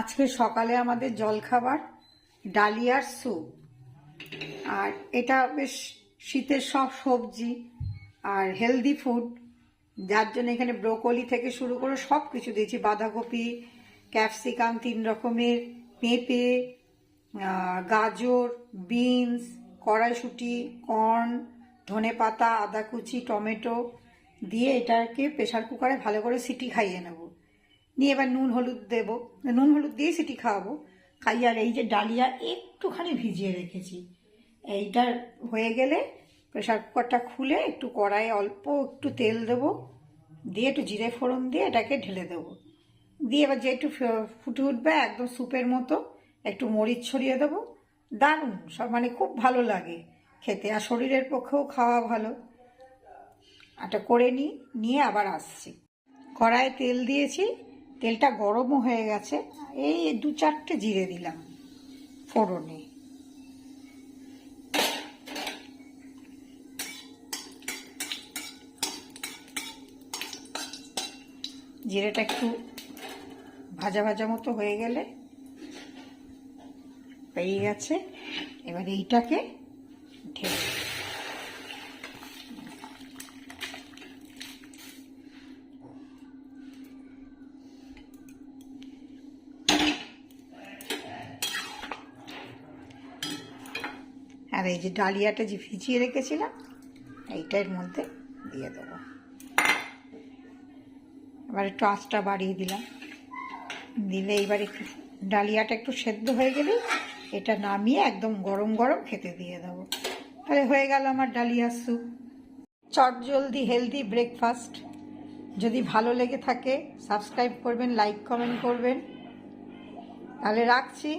আজকে সকালে আমাদের জলখাবার ডালিয়ার স্যুপ। আর এটা বেশ শীতের সব সবজি আর হেলদি ফুড, যার জন্য এখানে ব্রোকলি থেকে শুরু করে সব কিছু দিয়েছি। বাঁধাকপি, ক্যাপসিকাম, 3 রকমের, পেঁপে, গাজর, বিনস, কড়াইশুঁটি, কর্ন, ধনেপাতা, আদা কুচি, টমেটো দিয়ে এটাকে প্রেশার কুকারে ভালো করে সিটি খাইয়ে নেব। নিয়ে এবার নুন হলুদ দেবো, নুন হলুদ দিয়ে সিটি খাওয়াবো। খাইয়ে আর এই যে ডালিয়া একটুখানি ভিজিয়ে রেখেছি, এইটা হয়ে গেলে প্রেশার কুকারটা খুলে একটু কড়াইয়ে অল্প একটু তেল দেবো, দিয়ে একটু জিরে ফোড়ন দিয়ে এটাকে ঢেলে দেবো। দিয়ে এবার যে একটু ফুটে উঠবে একদম স্যুপের মতো, একটু মরিচ ছড়িয়ে দেবো। দারুণ সব, মানে খুব ভালো লাগে খেতে, আর শরীরের পক্ষেও খাওয়া ভালো। এটা করে নিয়ে আবার আসছি। কড়াইয়ে তেল দিয়েছি, তেলটা গরমও হয়ে গেছে। এই 2-4টে জিরে দিলাম ফোড়নে। জিরেটা একটু ভাজা ভাজা মতো হয়ে গেলে, পেয়ে গেছে, এবার এইটাকে ঢেলে আর এই যে ডালিয়াটা যে ভিজিয়ে রেখেছিলাম এইটার মধ্যে দিয়ে দেবো। এবার একটু আঁচটা বাড়িয়ে দিলাম, দিলে এইবার একটু ডালিয়াটা একটু সেদ্ধ হয়ে গেলেই এটা নামিয়ে একদম গরম গরম খেতে দিয়ে দেবো। তাহলে হয়ে গেল আমার ডালিয়ার স্যুপ। চটজলদি হেলদি ব্রেকফাস্ট। যদি ভালো লেগে থাকে সাবস্ক্রাইব করবেন, লাইক কমেন্ট করবেন। তাহলে রাখছি।